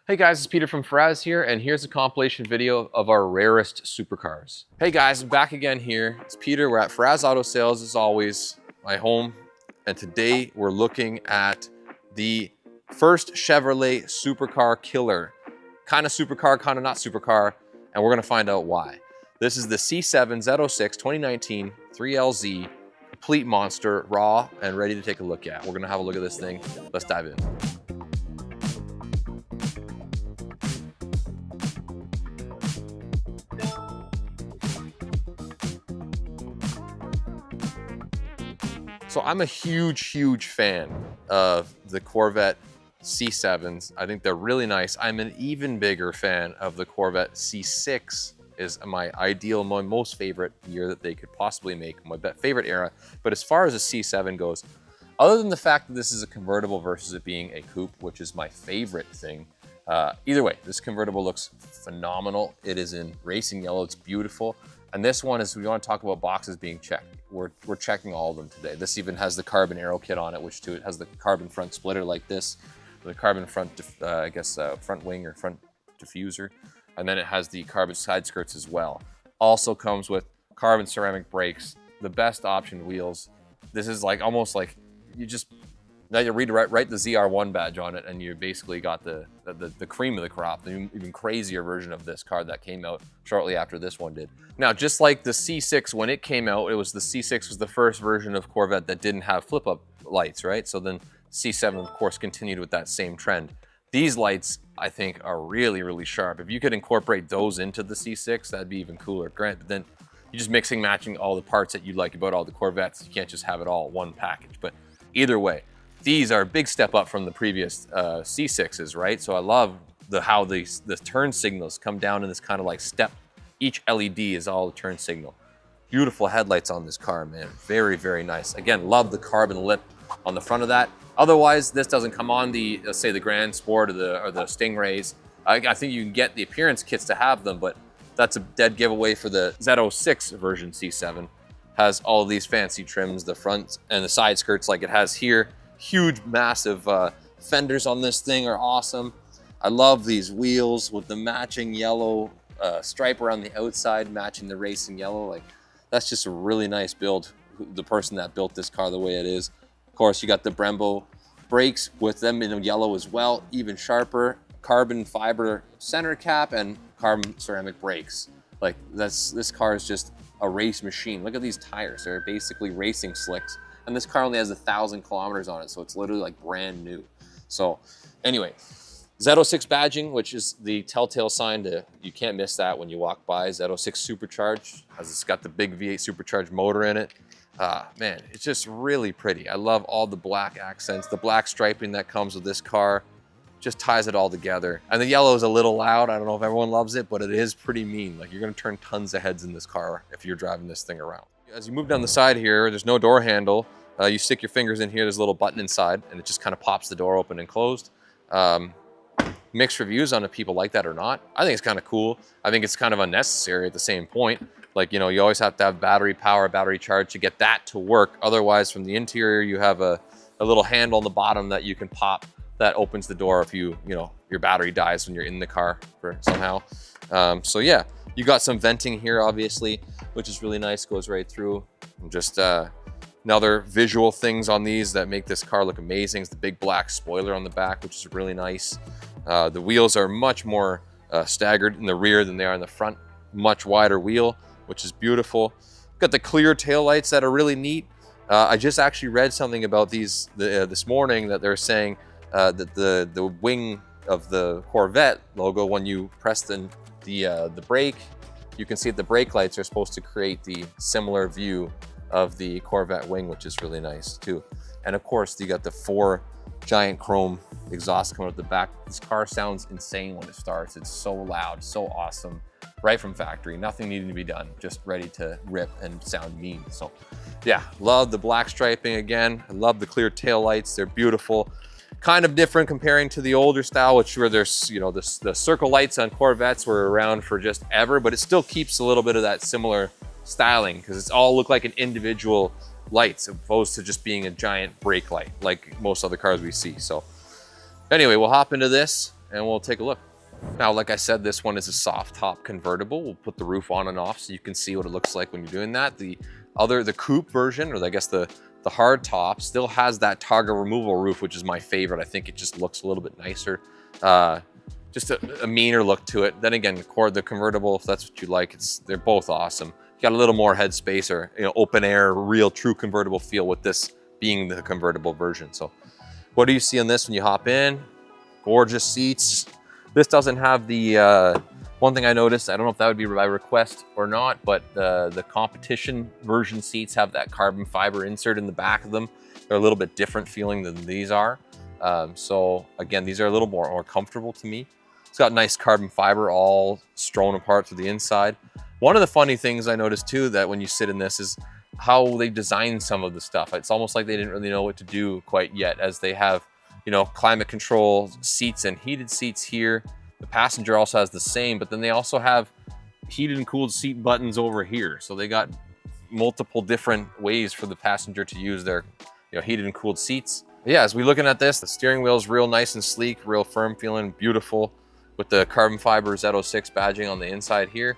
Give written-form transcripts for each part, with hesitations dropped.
Hey guys, it's Peter from Faraz here, and here's a compilation video of our rarest supercars. Hey guys, I'm back again here. It's Peter. We're at Faraz Auto Sales as always, my home. And today we're looking at the first Chevrolet supercar killer. Kind of supercar, kind of not supercar, and we're gonna find out why. This is the C7 Z06 2019 3LZ, complete monster, raw and ready to take a look at. We're gonna have a look at this thing. Let's dive in. So I'm a huge fan of the Corvette C7s. I think they're really nice. I'm an even bigger fan of the Corvette C6 is my ideal, my most favorite year that they could possibly make, my favorite era. But as far as the C7 goes, other than the fact that this is a convertible versus it being a coupe, which is my favorite thing, either way, this convertible looks phenomenal. It is in racing yellow, it's beautiful. And this one is, we want to talk about boxes being checked. We're checking all of them today. This even has the carbon aero kit on it, which too, it has the carbon front splitter like this, the carbon front, front wing or front diffuser. And then it has the carbon side skirts as well. Also comes with carbon ceramic brakes, the best option wheels. This is like almost like you just, now you write the ZR1 badge on it and you basically got the cream of the crop, the even crazier version of this car that came out shortly after this one did. Now, just like the C6, when it came out, the C6 was the first version of Corvette that didn't have flip-up lights, right? So then C7, of course, continued with that same trend. These lights, I think, are really sharp. If you could incorporate those into the C6, that'd be even cooler. Granted, then you're just mixing, matching all the parts that you like about all the Corvettes. You can't just have it all one package. But either way, these are a big step up from the previous C6s, right? So I love how the turn signals come down in this kind of like step. Each LED is all a turn signal. Beautiful headlights on this car, man. Very nice. Again, love the carbon lip on the front of that. Otherwise, this doesn't come on the, let's say, the Grand Sport or the Stingrays. I think you can get the appearance kits to have them, but that's a dead giveaway for the Z06 version C7. Has all of these fancy trims, the front and the side skirts like it has here. Huge, massive fenders on this thing are awesome. I love these wheels with the matching yellow stripe around the outside, matching the racing yellow. Like, that's just a really nice build. The person that built this car the way it is. Of course, you got the Brembo brakes with them in yellow as well, even sharper. Carbon fiber center cap and carbon ceramic brakes. Like, this car is just a race machine. Look at these tires. They're basically racing slicks. And this car only has 1,000 kilometers on it, so it's literally like brand new. So anyway, Z06 badging, which is the telltale sign to, you can't miss that when you walk by. Z06 supercharged, as it's got the big V8 supercharged motor in it. Man, it's just really pretty. I love all the black accents, the black striping that comes with this car, just ties it all together. And the yellow is a little loud. I don't know if everyone loves it, but it is pretty mean. Like, you're gonna turn tons of heads in this car if you're driving this thing around. As you move down the side here, there's no door handle. You stick your fingers in here, there's a little button inside, and it just kind of pops the door open and closed. Mixed reviews on if people like that or not. I think it's kind of cool. I think it's kind of unnecessary at the same point. Like, you know, you always have to have battery power, battery charge to get that to work. Otherwise, from the interior, you have a little handle on the bottom that you can pop that opens the door if you know, your battery dies when you're in the car for somehow. So yeah, you got some venting here, obviously, which is really nice, goes right through. And just another visual things on these that make this car look amazing is the big black spoiler on the back, which is really nice. The wheels are much more staggered in the rear than they are in the front. Much wider wheel, which is beautiful. Got the clear taillights that are really neat. I just actually read something about these this morning that they're saying that the wing of the Corvette logo, when you press the brake, you can see that the brake lights are supposed to create the similar view of the Corvette wing, which is really nice too. And of course, you got the 4 giant chrome exhaust coming out the back. This car sounds insane when it starts. It's so loud, so awesome, right from factory. Nothing needing to be done, just ready to rip and sound mean. So yeah, love the black striping again. I love the clear tail lights. They're beautiful. Kind of different comparing to the older style, which where there's, you know, the circle lights on Corvettes were around for just ever, but it still keeps a little bit of that similar styling because it's all look like an individual lights opposed to just being a giant brake light like most other cars we see. So anyway, we'll hop into this and we'll take a look. Now, like I said, this one is a soft top convertible. We'll put the roof on and off so you can see what it looks like when you're doing that. The coupe version, or I guess the hard top, still has that Targa removable roof, which is my favorite. I think it just looks a little bit nicer. Just a meaner look to it. Then again, the convertible, if that's what you like, they're both awesome. You got a little more head space, or open air, real true convertible feel with this being the convertible version. So what do you see on this when you hop in? Gorgeous seats. This doesn't have the, one thing I noticed, I don't know if that would be by request or not, but the competition version seats have that carbon fiber insert in the back of them. They're a little bit different feeling than these are. So again, these are a little more comfortable to me. It's got nice carbon fiber all strewn apart to the inside. One of the funny things I noticed too, that when you sit in this, is how they designed some of the stuff. It's almost like they didn't really know what to do quite yet, as they have climate control seats and heated seats here. The passenger also has the same, but then they also have heated and cooled seat buttons over here. So they got multiple different ways for the passenger to use their heated and cooled seats. But yeah, as we're looking at this, the steering wheel is real nice and sleek, real firm feeling, beautiful, with the carbon fiber Z06 badging on the inside here.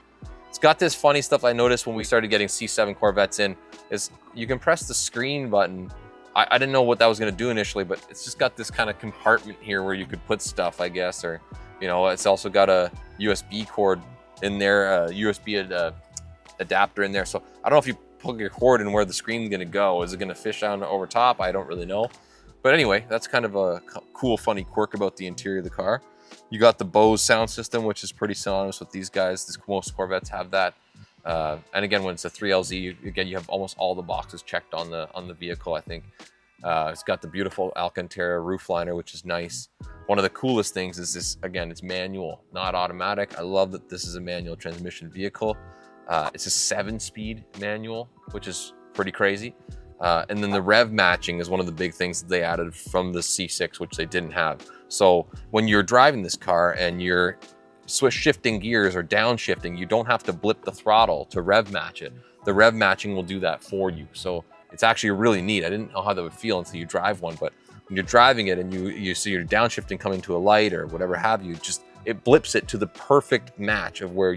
It's got this funny stuff I noticed when we started getting C7 Corvettes in, is you can press the screen button. I didn't know what that was going to do initially, but it's just got this kind of compartment here where you could put stuff, I guess, or, it's also got a USB cord in there, a USB adapter in there. So I don't know if you plug your cord in where the screen's going to go. Is it going to fish down over top? I don't really know. But anyway, that's kind of a cool, funny quirk about the interior of the car. You got the Bose sound system, which is pretty synonymous with these guys. Most Corvettes have that. And again, when it's a 3LZ, again, you have almost all the boxes checked on the vehicle, I think. It's got the beautiful Alcantara roof liner, which is nice. One of the coolest things is this, again, it's manual, not automatic. I love that this is a manual transmission vehicle. It's a 7-speed manual, which is pretty crazy. And then the rev matching is one of the big things that they added from the C6, which they didn't have. So when you're driving this car and you're shifting gears or downshifting, you don't have to blip the throttle to rev match it. The rev matching will do that for you. So it's actually really neat. I didn't know how that would feel until you drive one, but when you're driving it and you see your downshifting coming to a light or whatever have you, it blips it to the perfect match of where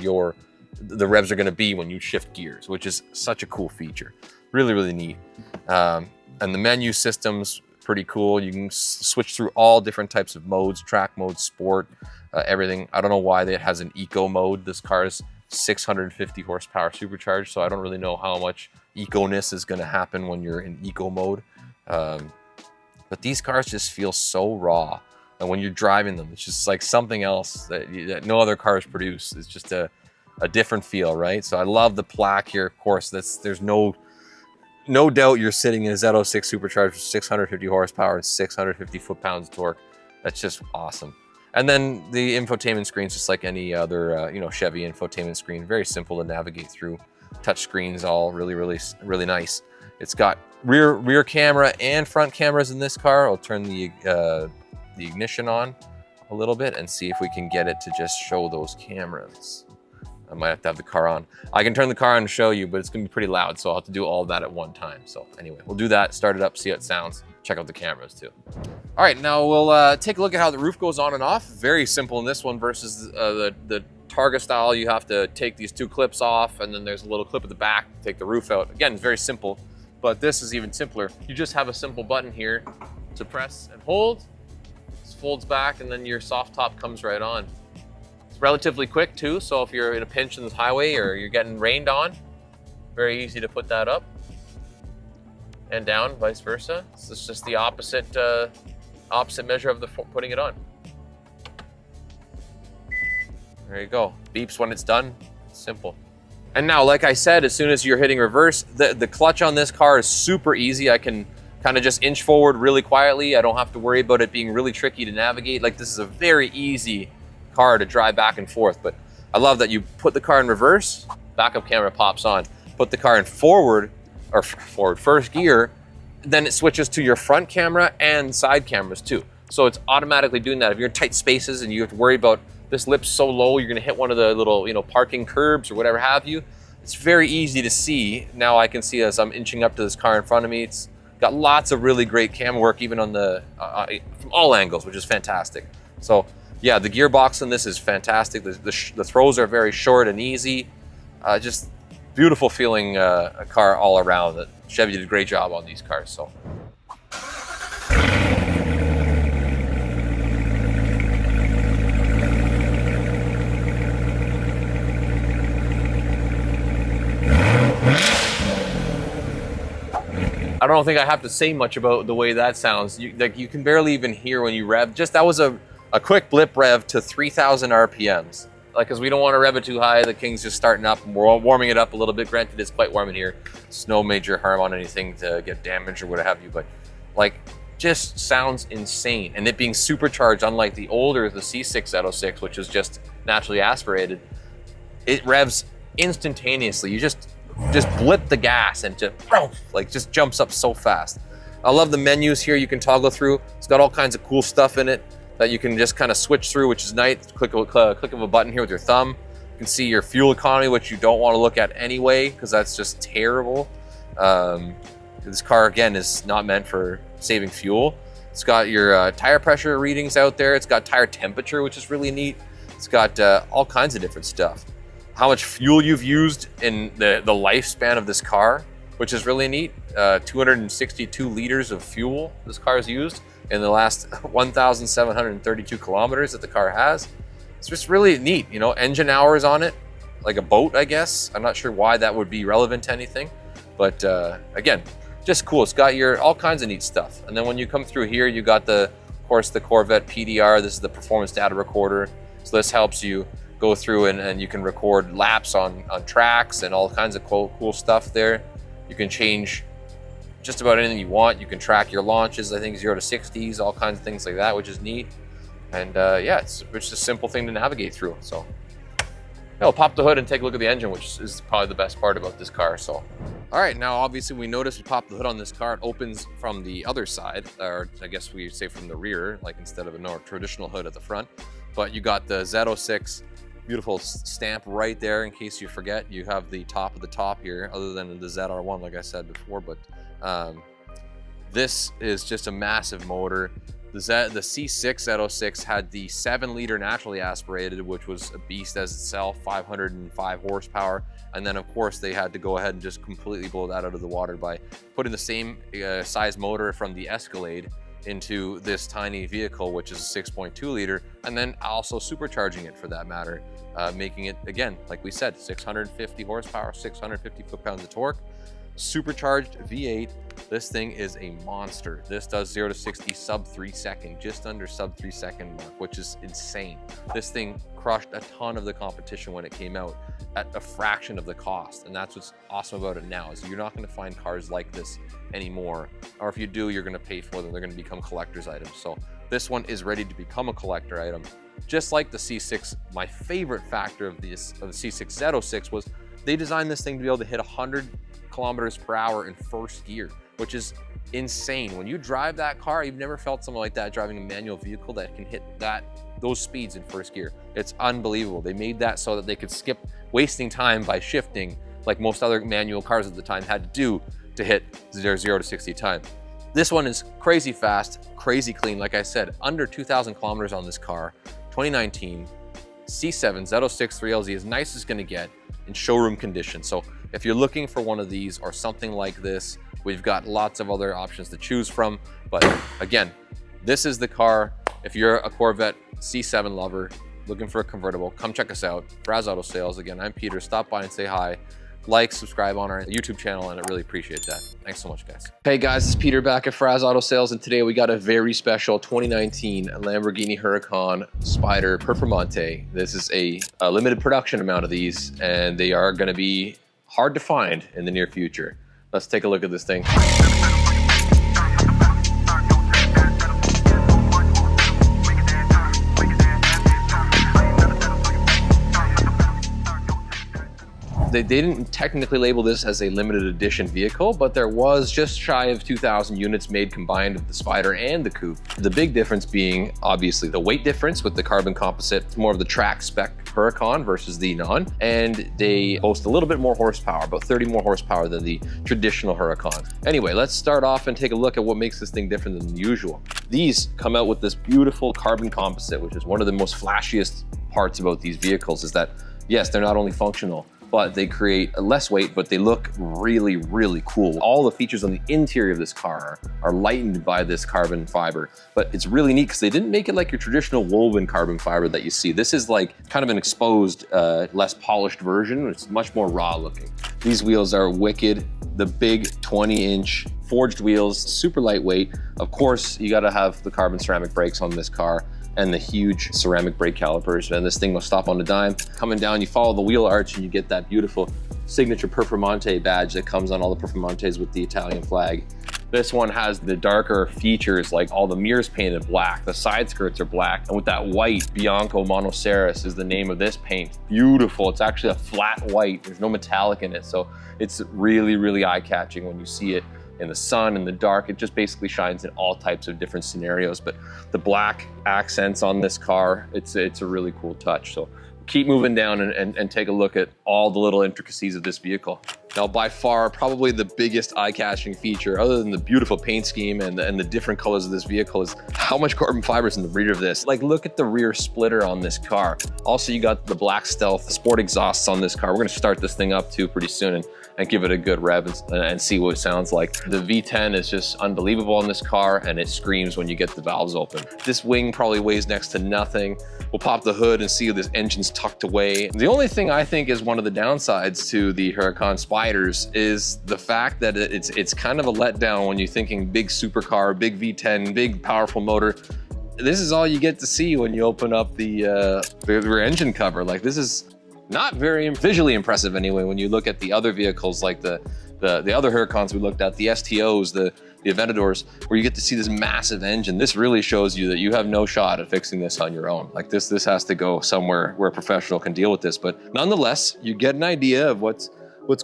the revs are going to be when you shift gears, which is such a cool feature. Really, really neat. And the menu system's pretty cool. You can switch through all different types of modes, track mode, sport, everything. I don't know why it has an eco mode. This car is 650 horsepower supercharged, so I don't really know how much eco-ness is going to happen when you're in eco mode. But these cars just feel so raw. And when you're driving them, it's just like something else that no other cars produce. It's just a different feel, right? So I love the plaque here. Of course, there's no doubt you're sitting in a Z06 supercharged with 650 horsepower and 650 foot-pounds of torque. That's just awesome. And then the infotainment screen is just like any other Chevy infotainment screen. Very simple to navigate through. Touch screens, all really, really, really nice. It's got rear camera and front cameras in this car. I'll turn the ignition on a little bit and see if we can get it to just show those cameras. I might have to have the car on. I can turn the car on and show you, but it's gonna be pretty loud, so I'll have to do all of that at one time. So anyway, we'll do that, start it up, see how it sounds, check out the cameras too. All right, now we'll take a look at how the roof goes on and off. Very simple in this one versus the Targa style. You have to take these 2 clips off, and then there's a little clip at the back to take the roof out. Again, it's very simple, but this is even simpler. You just have a simple button here to press and hold. This folds back, and then your soft top comes right on. Relatively quick too, so if you're in a pinch in the highway or you're getting rained on, very easy to put that up and down, vice versa. So it's just the opposite measure of the putting it on. There you go. Beeps when it's done. Simple. And now, like I said, as soon as you're hitting reverse, the clutch on this car is super easy. I can kind of just inch forward really quietly. I don't have to worry about it being really tricky to navigate. Like, this is a very easy car to drive back and forth. But I love that you put the car in reverse, backup camera pops on, put the car in forward first gear, then it switches to your front camera and side cameras too. So it's automatically doing that. If you're in tight spaces and you have to worry about this lip's so low, you're gonna hit one of the little, parking curbs or whatever have you, it's very easy to see. Now I can see as I'm inching up to this car in front of me, it's got lots of really great camera work, even on the, from all angles, which is fantastic. So yeah, the gearbox in this is fantastic. The throws are very short and easy. Just beautiful feeling a car all around. Chevy did a great job on these cars. So. I don't think I have to say much about the way that sounds. You can barely even hear when you rev. Just that was a quick blip rev to 3,000 RPMs. Like, because we don't want to rev it too high. The King's just starting up and we're warming it up a little bit. Granted, it's quite warm in here. There's no major harm on anything to get damaged or what have you, but like, just sounds insane. And it being supercharged, unlike the older, the C6 Z06, which is just naturally aspirated, it revs instantaneously. You just blip the gas and just jumps up so fast. I love the menus here you can toggle through. It's got all kinds of cool stuff in it that you can just kind of switch through, which is nice. Click of a button here with your thumb. You can see your fuel economy, which you don't want to look at anyway, because that's just terrible. This car, again, is not meant for saving fuel. It's got your tire pressure readings out there. It's got tire temperature, which is really neat. It's got all kinds of different stuff. How much fuel you've used in the lifespan of this car, which is really neat. 262 liters of fuel this car has used in the last 1,732 kilometers that the car has. It's just really neat, you know, engine hours on it, like a boat, I guess. I'm not sure why that would be relevant to anything, but again, just cool. It's got your all kinds of neat stuff. And then when you come through here, you got of course, the Corvette PDR. This is the performance data recorder. So this helps you go through and you can record laps on tracks and all kinds of cool stuff there. You can change just about anything you want. You can track your launches, I think 0 to 60s, all kinds of things like that, which is neat. And yeah, it's just a simple thing to navigate through. So we'll pop the hood and take a look at the engine, which is probably the best part about this car. So, all right, now obviously we noticed we popped the hood on this car. It opens from the other side, or I guess we say from the rear, like instead of a more traditional hood at the front. But you got the Z06 beautiful stamp right there. In case you forget, you have the top of the top here, other than the ZR1, like I said before. But this is just a massive motor. The C6 Z06 had the 7-liter naturally aspirated, which was a beast as itself, 505 horsepower. And then of course they had to go ahead and just completely blow that out of the water by putting the same size motor from the Escalade into this tiny vehicle, which is a 6.2 liter, and then also supercharging it for that matter, making it, again, like we said, 650 horsepower, 650 foot-pounds of torque, supercharged V8. This thing is a monster. This does 0 to 60 sub 3 second, just under sub 3 second mark, which is insane. This thing crushed a ton of the competition when it came out at a fraction of the cost. And that's what's awesome about it now, is you're not going to find cars like this anymore. Or if you do, you're going to pay for them. They're going to become collector's items. So this one is ready to become a collector item. Just like the C6, my favorite factor of the C6 Z06 was they designed this thing to be able to hit 100 kilometers per hour in first gear, which is insane. When you drive that car, you've never felt something like that driving a manual vehicle that can hit those speeds in first gear. It's unbelievable. They made that so that they could skip wasting time by shifting like most other manual cars at the time had to do to hit 0 to 60 time. This one is crazy fast, crazy clean. Like I said, under 2,000 kilometers on this car. 2019 C7 Z06 3LZ, as nice as gonna get in showroom condition. So if you're looking for one of these or something like this, we've got lots of other options to choose from. But again, this is the car. If you're a Corvette C7 lover, looking for a convertible, come check us out. Fraz Auto Sales. Again, I'm Peter. Stop by and say hi. Like, subscribe on our YouTube channel, and I really appreciate that. Thanks so much, guys. Hey guys, it's Peter back at Fraz Auto Sales, and today we got a very special 2019 Lamborghini Huracan Spider Performante. This is a limited production amount of these, and they are gonna be hard to find in the near future. Let's take a look at this thing. They didn't technically label this as a limited edition vehicle, but there was just shy of 2,000 units made combined of the Spider and the Coupe. The big difference being obviously the weight difference with the carbon composite. It's more of the track spec Huracan versus the non, and they boast a little bit more horsepower, about 30 more horsepower than the traditional Huracan. Anyway, let's start off and take a look at what makes this thing different than the usual. These come out with this beautiful carbon composite, which is one of the most flashiest parts about these vehicles, is that yes, they're not only functional, but they create less weight, but they look really, really cool. All the features on the interior of this car are lightened by this carbon fiber, but it's really neat because they didn't make it like your traditional woven carbon fiber that you see. This is like kind of an exposed, less polished version. It's much more raw looking. These wheels are wicked. The big 20-inch forged wheels, super lightweight. Of course, you gotta have the carbon ceramic brakes on this car and the huge ceramic brake calipers, and this thing will stop on a dime. Coming down, you follow the wheel arch and you get that beautiful signature Performante badge that comes on all the Performantes with the Italian flag. This one has the darker features, like all the mirrors painted black, the side skirts are black, and with that white, Bianco Monoceros is the name of this paint. Beautiful, it's actually a flat white, there's no metallic in it, so it's really, really eye-catching when you see it in the sun, in the dark. It just basically shines in all types of different scenarios. But the black accents on this car, it's a really cool touch. So keep moving down and take a look at all the little intricacies of this vehicle. Now, by far, probably the biggest eye-catching feature, other than the beautiful paint scheme and the different colors of this vehicle, is how much carbon fiber is in the rear of this. Like, look at the rear splitter on this car. Also, you got the black stealth sport exhausts on this car. We're gonna start this thing up too pretty soon and give it a good rev and see what it sounds like. The V10 is just unbelievable on this car, and it screams when you get the valves open. This wing probably weighs next to nothing. We'll pop the hood and see this engine's tucked away. The only thing I think is one of the downsides to the Huracan Spiders is the fact that it's kind of a letdown when you're thinking big supercar, big V10, big powerful motor. This is all you get to see when you open up the rear engine cover. Like, this is not very visually impressive anyway when you look at the other vehicles, like the other Huracans we looked at, the STOs, the Aventadors, where you get to see this massive engine. This really shows you that you have no shot at fixing this on your own. Like, this has to go somewhere where a professional can deal with this. But nonetheless, you get an idea of what's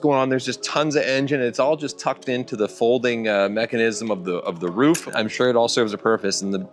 going on. There's just tons of engine. It's all just tucked into the folding mechanism of the roof. I'm sure it all serves a purpose. And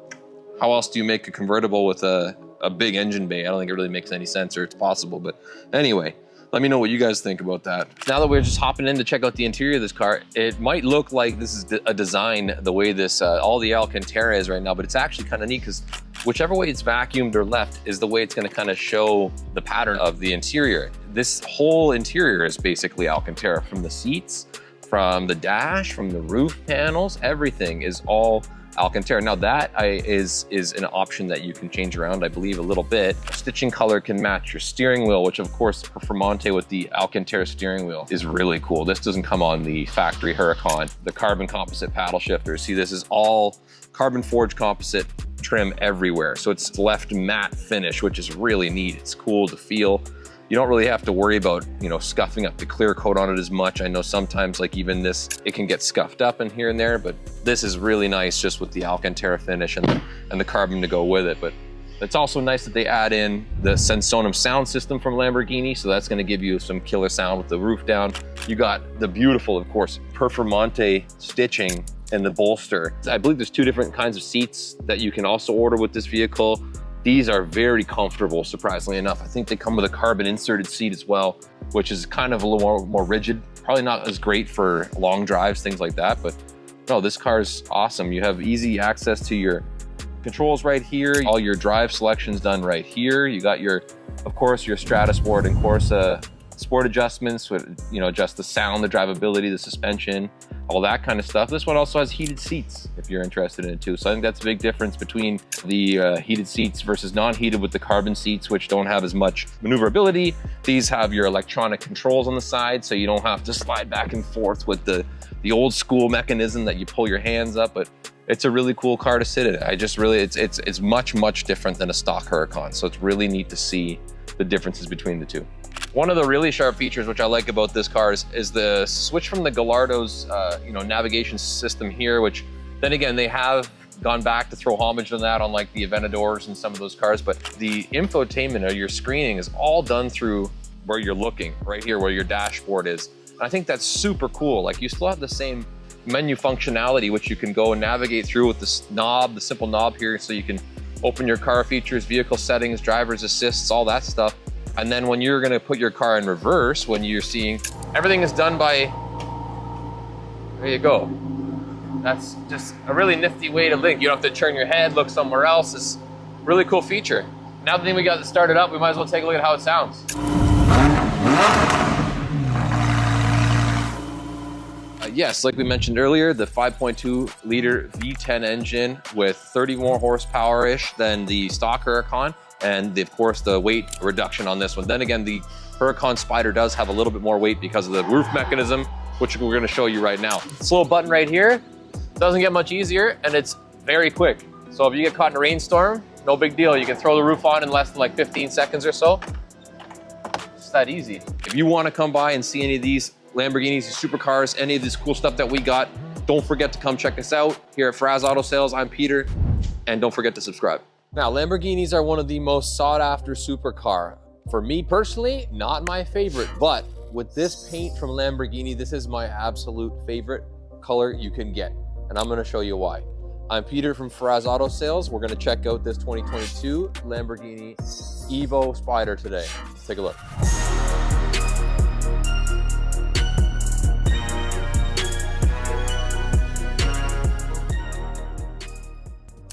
how else do you make a convertible with a big engine bay? I don't think it really makes any sense, or it's possible. But anyway, let me know what you guys think about that. Now that we're just hopping in to check out the interior of this car, it might look like this is a design the way this all the Alcantara is right now, but it's actually kind of neat because whichever way it's vacuumed or left is the way it's going to kind of show the pattern of the interior. This whole interior is basically Alcantara, from the seats, from the dash, from the roof panels, everything is all Alcantara. Now that is an option that you can change around, I believe, a little bit. Stitching color can match your steering wheel, which of course Performante with the Alcantara steering wheel is really cool. This doesn't come on the factory Huracan. The carbon composite paddle shifter. See, this is all carbon forged composite trim everywhere. So it's left matte finish, which is really neat. It's cool to feel. You don't really have to worry about, scuffing up the clear coat on it as much. I know sometimes, like even this, it can get scuffed up in here and there, but this is really nice just with the Alcantara finish and the carbon to go with it. But it's also nice that they add in the Sensonum sound system from Lamborghini, so that's gonna give you some killer sound with the roof down. You got the beautiful, of course, Performante stitching in the bolster. I believe there's 2 different kinds of seats that you can also order with this vehicle. These are very comfortable, surprisingly enough. I think they come with a carbon inserted seat as well, which is kind of a little more rigid. Probably not as great for long drives, things like that, but no, this car is awesome. You have easy access to your controls right here. All your drive selections done right here. You got of course, your Strata Sport and Corsa sport adjustments, adjust the sound, the drivability, the suspension, all that kind of stuff. This one also has heated seats if you're interested in it too. So I think that's a big difference between the heated seats versus non-heated with the carbon seats, which don't have as much maneuverability. These have your electronic controls on the side, so you don't have to slide back and forth with the old school mechanism that you pull your hands up. But it's a really cool car to sit in. It's much different than a stock Huracan. So it's really neat to see the differences between the two. One of the really sharp features which I like about this car is the switch from the Gallardo's navigation system here, which then again, they have gone back to throw homage on that on like the Aventadors and some of those cars, but the infotainment or your screening is all done through where you're looking, right here where your dashboard is. And I think that's super cool. Like, you still have the same menu functionality, which you can go and navigate through with this knob, the simple knob here, so you can open your car features, vehicle settings, driver's assists, all that stuff. And then when you're gonna put your car in reverse, when you're seeing, everything is done by, there you go. That's just a really nifty way to link. You don't have to turn your head, look somewhere else. It's a really cool feature. Now that we got it started up, we might as well take a look at how it sounds. Yes, like we mentioned earlier, the 5.2 liter V10 engine with 30 more horsepower-ish than the stock Huracan, and of course the weight reduction on this one. Then again, the Huracan Spyder does have a little bit more weight because of the roof mechanism, which we're gonna show you right now. This little button right here doesn't get much easier, and it's very quick. So if you get caught in a rainstorm, no big deal. You can throw the roof on in less than like 15 seconds or so. It's that easy. If you wanna come by and see any of these Lamborghinis, Supercars, any of this cool stuff that we got, don't forget to come check us out here at Fraz Auto Sales. I'm Peter, and don't forget to subscribe. Now, Lamborghinis are one of the most sought after supercar. For me personally, not my favorite, but with this paint from Lamborghini, this is my absolute favorite color you can get, and I'm gonna show you why. I'm Peter from Fraz Auto Sales. We're gonna check out this 2022 Lamborghini Evo Spyder today. Let's take a look.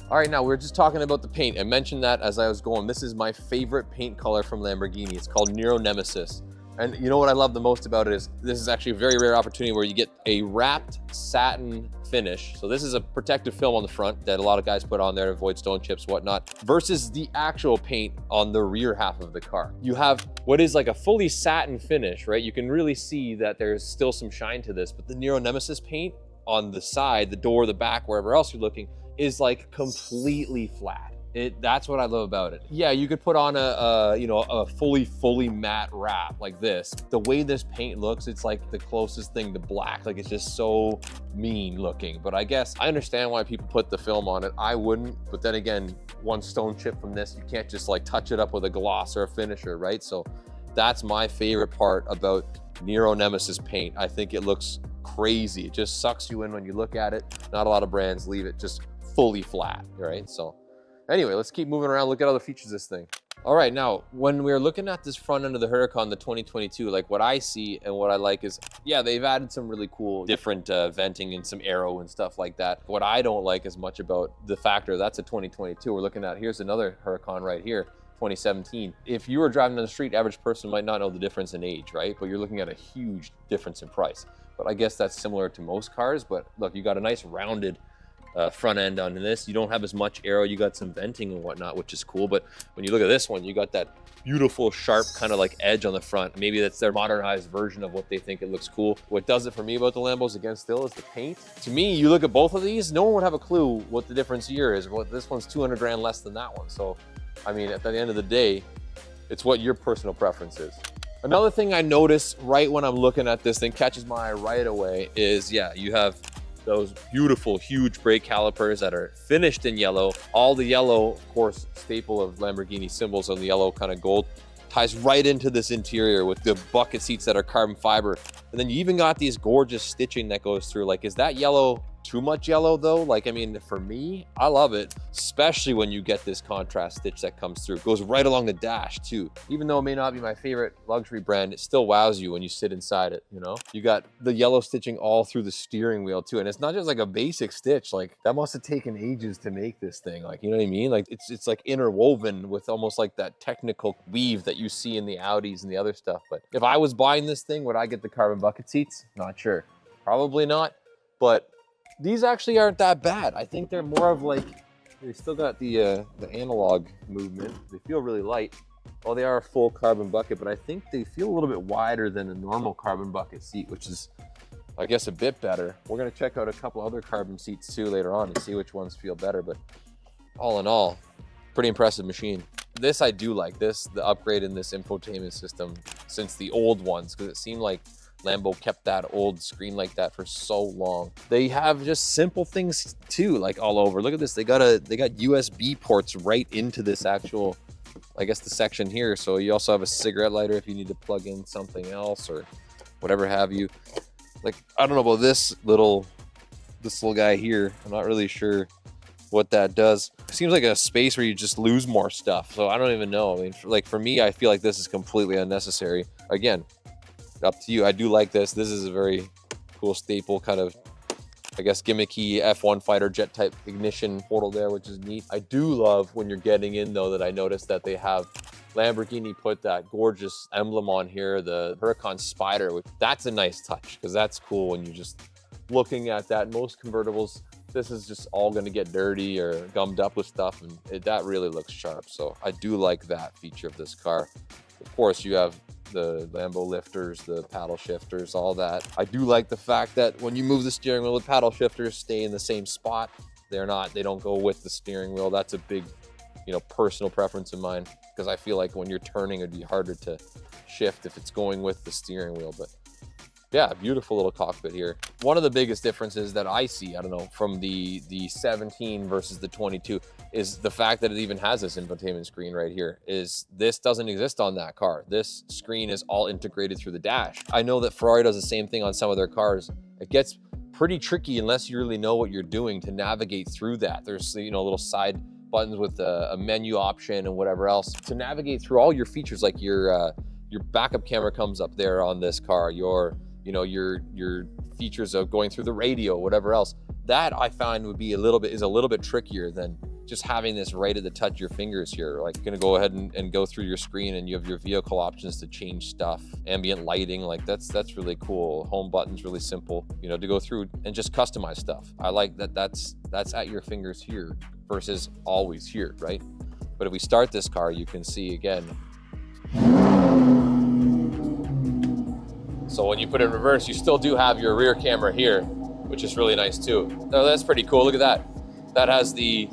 All right, now we're just talking about the paint. I mentioned that as I was going. This is my favorite paint color from Lamborghini. It's called Nero Nemesis. And you know what I love the most about it is this is actually a very rare opportunity where you get a wrapped satin finish. So this is a protective film on the front that a lot of guys put on there to avoid stone chips, whatnot, versus the actual paint on the rear half of the car. You have what is like a fully satin finish, right? You can really see that there's still some shine to this, but the Nero Nemesis paint on the side, the door, the back, wherever else you're looking, is like completely flat. That's what I love about it. Yeah, you could put on a fully matte wrap like this. The way this paint looks, it's like the closest thing to black. Like, it's just so mean looking. But I guess I understand why people put the film on it. I wouldn't, but then again, one stone chip from this, you can't just like touch it up with a gloss or a finisher, right? So that's my favorite part about Nero Nemesis paint. I think it looks crazy. It just sucks you in when you look at it. Not a lot of brands leave it just fully flat, right? So anyway, let's keep moving around, look at all the features of this thing. All right, now, when we're looking at this front end of the Huracan, the 2022, like what I see and what I like is, yeah, they've added some really cool different venting and some aero and stuff like that. What I don't like as much about the factor, that's a 2022. We're looking at, here's another Huracan right here, 2017. If you were driving on the street, average person might not know the difference in age, right? But you're looking at a huge difference in price. But I guess that's similar to most cars, but look, you got a nice rounded front end on this. You don't have as much aero, you got some venting and whatnot, which is cool. But when you look at this one, you got that beautiful sharp kind of like edge on the front. Maybe that's their modernized version of what they think it looks cool. What does it for me about the Lambos, again, still is the paint. To me, you look at both of these, no one would have a clue what the difference here is. Well, this one's 200 grand less than that one. So I mean, at the end of the day, it's what your personal preference is. Another thing I notice right when I'm looking at this thing, catches my eye right away, is yeah, you have those beautiful, huge brake calipers that are finished in yellow. All the yellow, of course, staple of Lamborghini symbols on the yellow kind of gold, ties right into this interior with the bucket seats that are carbon fiber. And then you even got these gorgeous stitching that goes through. Like, is that yellow too much yellow though? Like, I mean, for me, I love it, especially when you get this contrast stitch that comes through. It goes right along the dash too. Even though it may not be my favorite luxury brand, it still wows you when you sit inside it, you know? You got the yellow stitching all through the steering wheel too. And it's not just like a basic stitch. Like, that must have taken ages to make this thing. Like, you know what I mean? Like, it's like interwoven with almost like that technical weave that you see in the Audis and the other stuff. But if I was buying this thing, would I get the carbon bucket seats? Not sure. Probably not. But these actually aren't that bad. I think they're more of like, they still got the analog movement. They feel really light. Well, they are a full carbon bucket, but I think they feel a little bit wider than a normal carbon bucket seat, which is, I guess, a bit better. We're gonna check out a couple other carbon seats too later on and see which ones feel better, but all in all, pretty impressive machine. This I do like, the upgrade in this infotainment system since the old ones, because it seemed like Lambo kept that old screen like that for so long. They have just simple things too, like all over. Look at this, they got USB ports right into this actual I guess, the section here. So you also have a cigarette lighter if you need to plug in something else or whatever have you. Like, I don't know about this little guy here. I'm not really sure what that does. It seems like a space where you just lose more stuff. So I don't even know. I mean, for me, I feel like this is completely unnecessary. Again, up to you. I do like this. This is a very cool staple kind of, I guess, gimmicky F1 fighter jet type ignition portal there, which is neat. I do love when you're getting in though that I noticed that they have Lamborghini put that gorgeous emblem on here, the Huracan Spider, which that's a nice touch because that's cool when you're just looking at that. Most convertibles, this is just all going to get dirty or gummed up with stuff, and that really looks sharp. So I do like that feature of this car. Of course, you have the Lambo lifters, the paddle shifters, all that. I do like the fact that when you move the steering wheel, the paddle shifters stay in the same spot. They don't go with the steering wheel. That's a big, personal preference of mine, because I feel like when you're turning, it'd be harder to shift if it's going with the steering wheel. But yeah, beautiful little cockpit here. One of the biggest differences that I see, I don't know, from the 17 versus the 22 is the fact that it even has this infotainment screen right here. This doesn't exist on that car. This screen is all integrated through the dash. I know that Ferrari does the same thing on some of their cars. It gets pretty tricky unless you really know what you're doing to navigate through that. There's, little side buttons with a menu option and whatever else to navigate through all your features, like your backup camera comes up there on this car, your features of going through the radio, whatever else. That I find is a little bit trickier than just having this right at the touch of your fingers here. Like, you're gonna go ahead and go through your screen and you have your vehicle options to change stuff, ambient lighting, like that's really cool. Home button's really simple, to go through and just customize stuff. I like that's at your fingers here versus always here, right? But if we start this car, you can see again. So when you put it in reverse, you still do have your rear camera here, which is really nice too. Oh, that's pretty cool. Look at that. That has the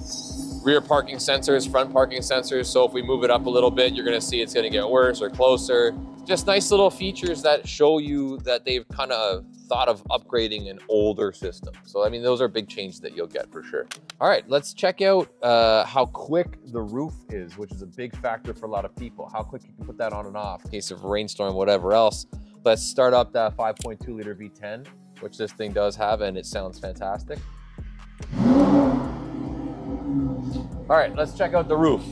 rear parking sensors, front parking sensors. So if we move it up a little bit, you're gonna see it's gonna get worse or closer. Just nice little features that show you that they've kind of thought of upgrading an older system. So, I mean, those are big changes that you'll get for sure. All right, let's check out how quick the roof is, which is a big factor for a lot of people. How quick you can put that on and off in case of rainstorm, whatever else. Let's start up that 5.2 liter V10, which this thing does have, and it sounds fantastic. All right, let's check out the roof.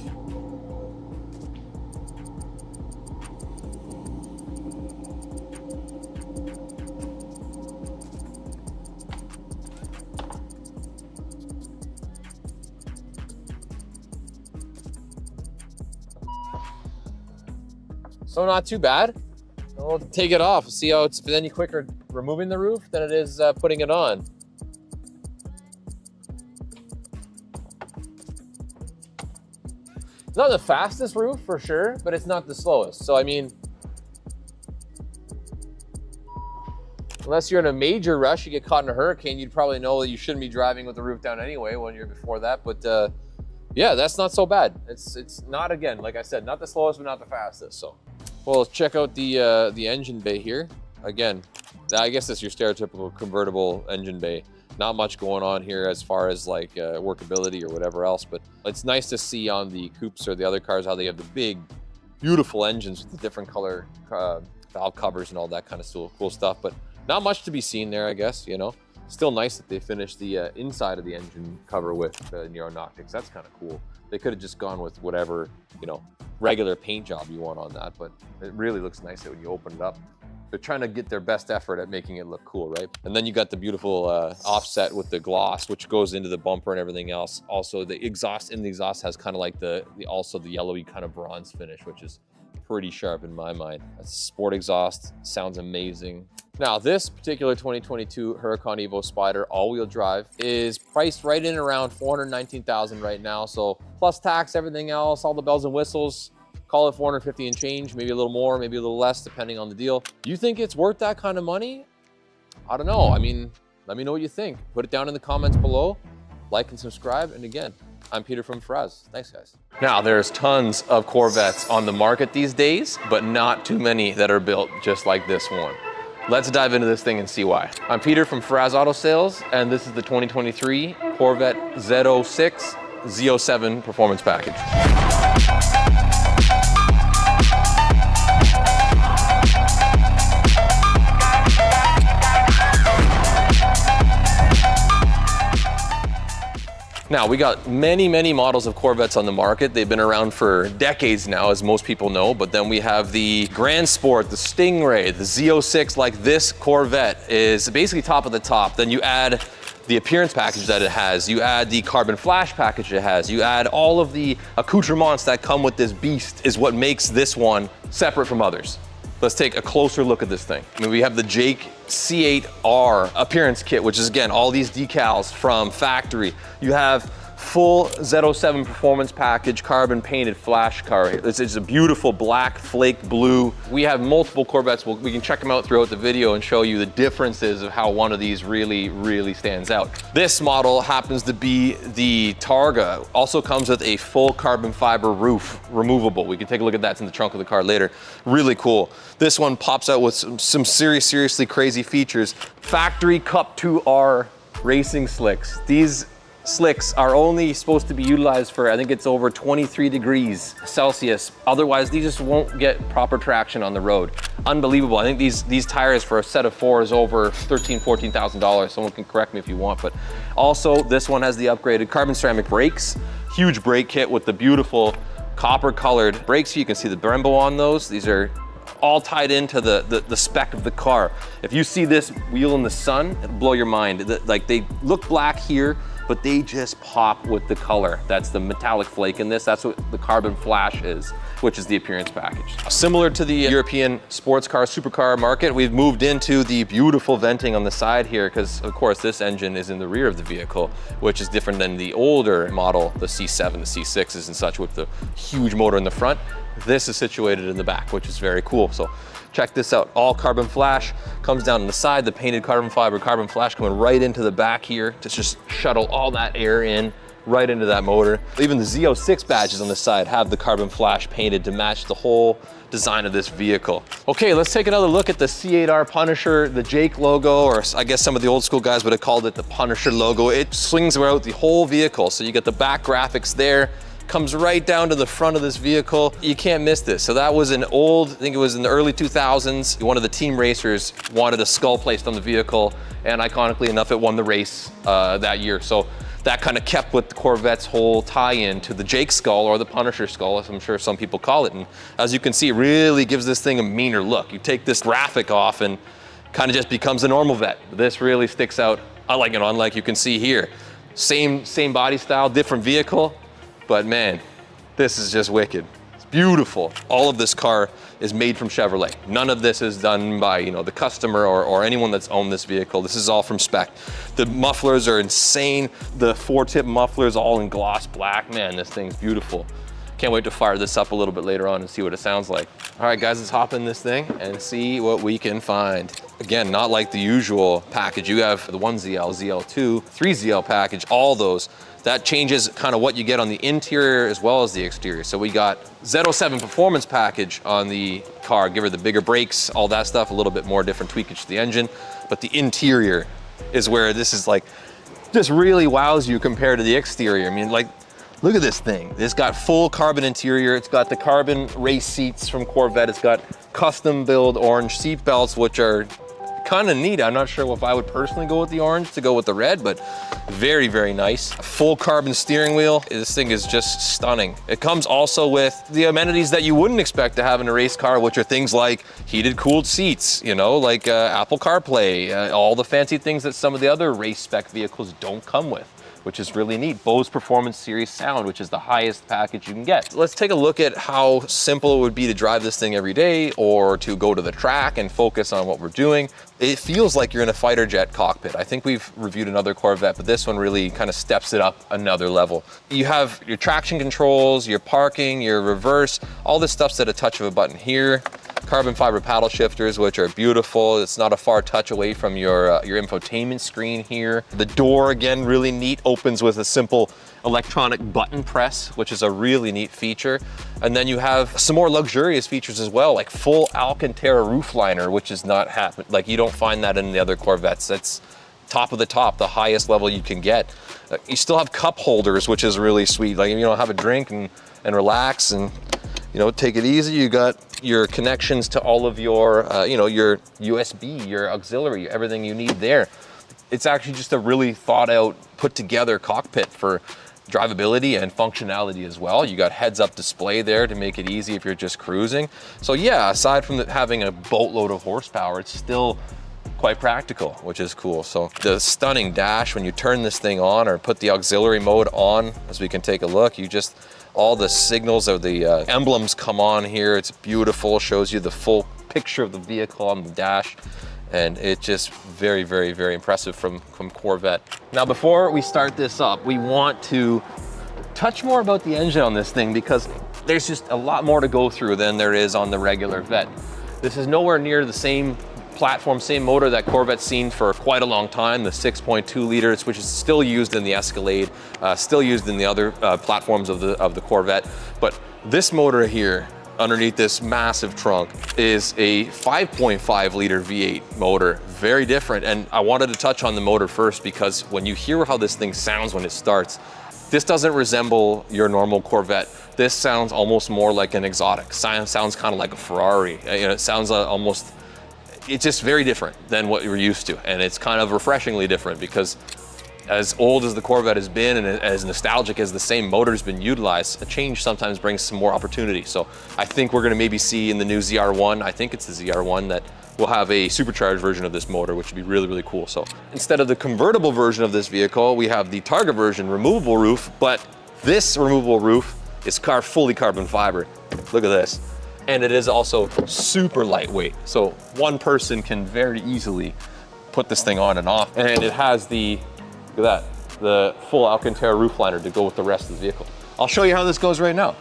So not too bad. We'll take it off, see how it's any quicker removing the roof than it is putting it on. It's not the fastest roof for sure, but it's not the slowest. So I mean, unless you're in a major rush, you get caught in a hurricane, you'd probably know that you shouldn't be driving with the roof down anyway when you're before that. But yeah, that's not so bad. It's not, again, like I said, not the slowest, but not the fastest. So, well, let's check out the engine bay here. Again, I guess it's your stereotypical convertible engine bay. Not much going on here as far as like workability or whatever else, but it's nice to see on the coupes or the other cars how they have the big, beautiful engines with the different color valve covers and all that kind of cool stuff. But not much to be seen there, I guess, Still nice that they finished the inside of the engine cover with Neo-Noctics. That's kind of cool. They could have just gone with whatever, regular paint job you want on that, but it really looks nice when you open it up. They're trying to get their best effort at making it look cool, right? And then you got the beautiful offset with the gloss, which goes into the bumper and everything else. Also, the exhaust has kind of like the yellowy kind of bronze finish, which is pretty sharp in my mind. That's a sport exhaust, sounds amazing. Now, this particular 2022 Huracan Evo Spider all-wheel drive is priced right in around $419,000 right now. So plus tax, everything else, all the bells and whistles, call it 450 and change, maybe a little more, maybe a little less, depending on the deal. You think it's worth that kind of money? I don't know. I mean, let me know what you think. Put it down in the comments below. Like and subscribe. And again, I'm Peter from Ferraz. Thanks, guys. Now, there's tons of Corvettes on the market these days, but not too many that are built just like this one. Let's dive into this thing and see why. I'm Peter from Ferraz Auto Sales, and this is the 2023 Corvette Z06 Z07 Performance Package. Now, we got many, many models of Corvettes on the market. They've been around for decades now, as most people know, but then we have the Grand Sport, the Stingray, the Z06, like this Corvette is basically top of the top. Then you add the appearance package that it has, you add the carbon flash package it has, you add all of the accoutrements that come with this beast is what makes this one separate from others. Let's take a closer look at this thing. I mean, we have the Jake C8R appearance kit, which is again, all these decals from factory. You have full Z07 performance package, carbon painted flash car. It's a beautiful black flake blue. We have multiple Corvettes. We can check them out throughout the video and show you the differences of how one of these really, really stands out. This model happens to be the Targa. Also comes with a full carbon fiber roof, removable. We can take a look at that in the trunk of the car later. Really cool. This one pops out with some seriously crazy features. Factory Cup 2R racing slicks. These slicks are only supposed to be utilized for, I think it's over 23 degrees Celsius. Otherwise, these just won't get proper traction on the road. Unbelievable. I think these tires for a set of 4 is over $13,000, $14,000. Someone can correct me if you want, but also this one has the upgraded carbon ceramic brakes. Huge brake kit with the beautiful copper colored brakes. You can see the Brembo on those. These are all tied into the spec of the car. If you see this wheel in the sun, it'll blow your mind. Like, they look black here, but they just pop with the color. That's the metallic flake in this. That's what the carbon flash is, which is the appearance package. Similar to the European sports car, supercar market, we've moved into the beautiful venting on the side here, because of course this engine is in the rear of the vehicle, which is different than the older model, the C7, the C6s and such, with the huge motor in the front. This is situated in the back, which is very cool. So check this out. All carbon flash comes down on the side, the painted carbon fiber, carbon flash coming right into the back here to just shuttle all that air in right into that motor. Even the Z06 badges on the side have the carbon flash painted to match the whole design of this vehicle. Okay, let's take another look at the C8R Punisher, the Jake logo, or I guess some of the old school guys would have called it the Punisher logo. It swings around the whole vehicle. So you get the back graphics there, comes right down to the front of this vehicle. You can't miss this. So that was an old, I think it was in the early 2000s, one of the team racers wanted a skull placed on the vehicle, and iconically enough, it won the race that year. So that kind of kept with the Corvette's whole tie-in to the Jake skull, or the Punisher skull, as I'm sure some people call it. And as you can see, it really gives this thing a meaner look. You take this graphic off and kind of just becomes a normal vet. This really sticks out. I like it on, like you can see here. Same body style, different vehicle. But man, this is just wicked. It's beautiful. All of this car is made from Chevrolet. None of this is done by, the customer or anyone that's owned this vehicle. This is all from spec. The mufflers are insane. The 4-tip mufflers all in gloss black. Man, this thing's beautiful. Can't wait to fire this up a little bit later on and see what it sounds like. All right, guys, let's hop in this thing and see what we can find. Again, not like the usual package. You have the 1ZL, ZL2, 3ZL package, all those. That changes kind of what you get on the interior as well as the exterior. So we got Z07 performance package on the car, give her the bigger brakes, all that stuff, a little bit more different tweakage to the engine. But the interior is where this is like, just really wows you compared to the exterior. I mean, like, look at this thing. It's got full carbon interior. It's got the carbon race seats from Corvette. It's got custom build orange seat belts, which are kind of neat. I'm not sure if I would personally go with the orange to go with the red, but very, very nice. Full carbon steering wheel. This thing is just stunning. It comes also with the amenities that you wouldn't expect to have in a race car, which are things like heated cooled seats, like Apple CarPlay, all the fancy things that some of the other race spec vehicles don't come with, which is really neat. Bose Performance Series sound, which is the highest package you can get. Let's take a look at how simple it would be to drive this thing every day, or to go to the track and focus on what we're doing. It feels like you're in a fighter jet cockpit. I think we've reviewed another Corvette, but this one really kind of steps it up another level. You have your traction controls, your parking, your reverse, all this stuff's at a touch of a button here. Carbon fiber paddle shifters, which are beautiful. It's not a far touch away from your infotainment screen here. The door, again, really neat, opens with a simple electronic button press, which is a really neat feature. And then you have some more luxurious features as well, like full Alcantara roof liner, which is not happening. Like, you don't find that in the other Corvettes. That's top of the top, the highest level you can get. You still have cup holders, which is really sweet. Like, have a drink and relax and take it easy. You got your connections to all of your, your USB, your auxiliary, everything you need there. it's actually just a really thought out, put together cockpit for drivability and functionality as well. You got heads up display there to make it easy if you're just cruising. So yeah, aside from having a boatload of horsepower, it's still quite practical, which is cool. So the stunning dash, when you turn this thing on or put the auxiliary mode on, as we can take a look, you just, all the signals of the emblems come on here. It's beautiful, shows you the full picture of the vehicle on the dash. And it's just very, very, very impressive from Corvette. Now, before we start this up, we want to touch more about the engine on this thing, because there's just a lot more to go through than there is on the regular Vette. This is nowhere near the same platform, same motor that Corvette's seen for quite a long time, the 6.2 liters, which is still used in the Escalade, still used in the other platforms of the Corvette. But this motor here, underneath this massive trunk, is a 5.5 liter V8 motor, very different. And I wanted to touch on the motor first, because when you hear how this thing sounds when it starts, this doesn't resemble your normal Corvette. This sounds almost more like an exotic. Sounds kind of like a Ferrari. You know, it sounds almost, it's just very different than what you're used to. And it's kind of refreshingly different, because as old as the Corvette has been and as nostalgic as the same motor's been utilized, a change sometimes brings some more opportunity. So I think we're gonna maybe see in the new ZR1, I think it's the ZR1, that we'll have a supercharged version of this motor, which would be really, really cool. So instead of the convertible version of this vehicle, we have the Targa version removable roof, but this removable roof is fully carbon fiber. Look at this. And it is also super lightweight. So one person can very easily put this thing on and off. And it has the, look at that, the full Alcantara roof liner to go with the rest of the vehicle. I'll show you how this goes right now.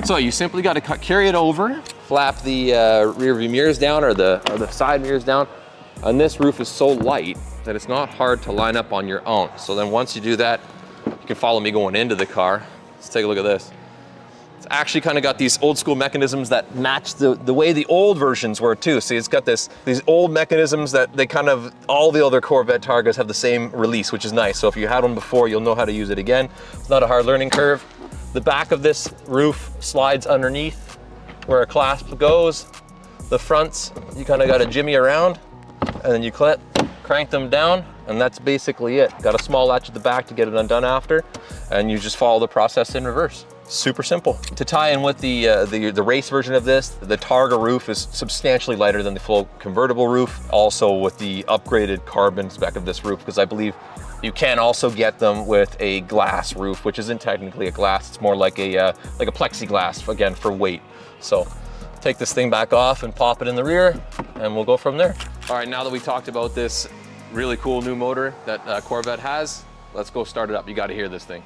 So you simply got to carry it over, flap the rear view mirrors down, or the side mirrors down. And this roof is so light that it's not hard to line up on your own. So then once you do that, you can follow me going into the car. Let's take a look at this. It's actually kind of got these old school mechanisms that match the way the old versions were too. See, it's got these old mechanisms that they kind of, all the other Corvette Targas have the same release, which is nice. So if you had one before, you'll know how to use it again. It's not a hard learning curve. The back of this roof slides underneath where a clasp goes. The fronts, you kind of got to jimmy around, and then you crank them down, and that's basically it. Got a small latch at the back to get it undone after, and you just follow the process in reverse. Super simple. To tie in with the race version of this, the Targa roof is substantially lighter than the full convertible roof. Also with the upgraded carbon spec of this roof, because I believe you can also get them with a glass roof, which isn't technically a glass. It's more like a plexiglass, again, for weight. So take this thing back off and pop it in the rear, and we'll go from there. All right, now that we talked about this really cool new motor that Corvette has, let's go start it up. You got to hear this thing.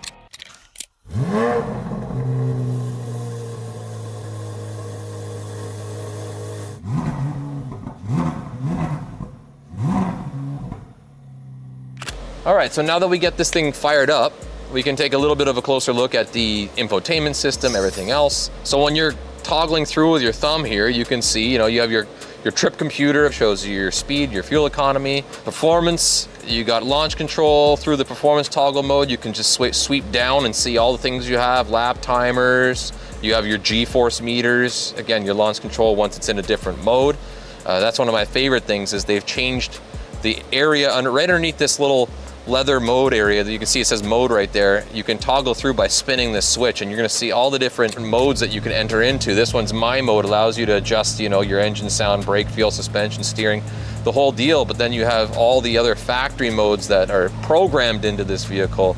All right, so now that we get this thing fired up, we can take a little bit of a closer look at the infotainment system, everything else. So when you're toggling through with your thumb here, you can see, you have your trip computer. It shows you your speed, your fuel economy, performance. You got launch control through the performance toggle mode. You can just sweep down and see all the things you have, lap timers. You have your G-force meters. Again, your launch control once it's in a different mode. That's one of my favorite things, is they've changed the area right underneath this little leather mode area that you can see. It says mode right there. You can toggle through by spinning this switch, and you're going to see all the different modes that you can enter into. This one's my mode, allows you to adjust, your engine sound, brake feel, suspension, steering, the whole deal. But then you have all the other factory modes that are programmed into this vehicle.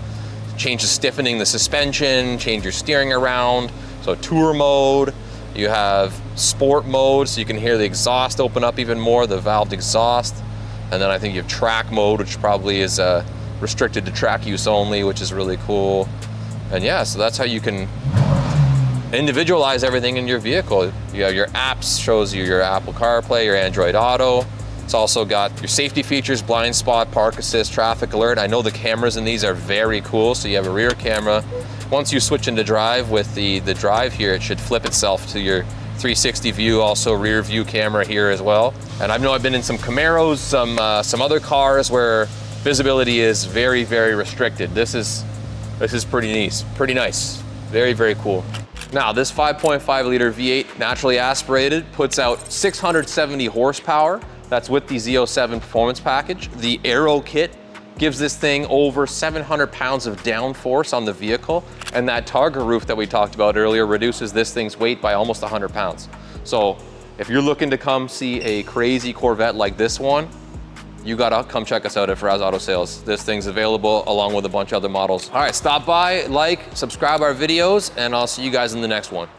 Change the stiffening, the suspension, change your steering around. So tour mode, you have sport mode, so you can hear the exhaust open up even more, the valved exhaust. And then I think you have track mode, which probably is restricted to track use only, which is really cool. And yeah, so that's how you can individualize everything in your vehicle. You have your apps, shows you your Apple CarPlay, your Android Auto. It's also got your safety features, blind spot, park assist, traffic alert. I know the cameras in these are very cool. So you have a rear camera. Once you switch into drive with the drive here, it should flip itself to your 360 view, also rear view camera here as well. And I know I've been in some Camaros, some other cars where visibility is very, very restricted. This is pretty nice, very, very cool. Now this 5.5 liter V8 naturally aspirated puts out 670 horsepower That's with the Z07 performance package. The aero kit gives this thing over 700 pounds of downforce on the vehicle, and that Targa roof that we talked about earlier reduces this thing's weight by almost 100 pounds. So if you're looking to come see a crazy Corvette like this one, you gotta come check us out at Faraz Auto Sales. This thing's available along with a bunch of other models. All right, stop by, like, subscribe our videos, and I'll see you guys in the next one.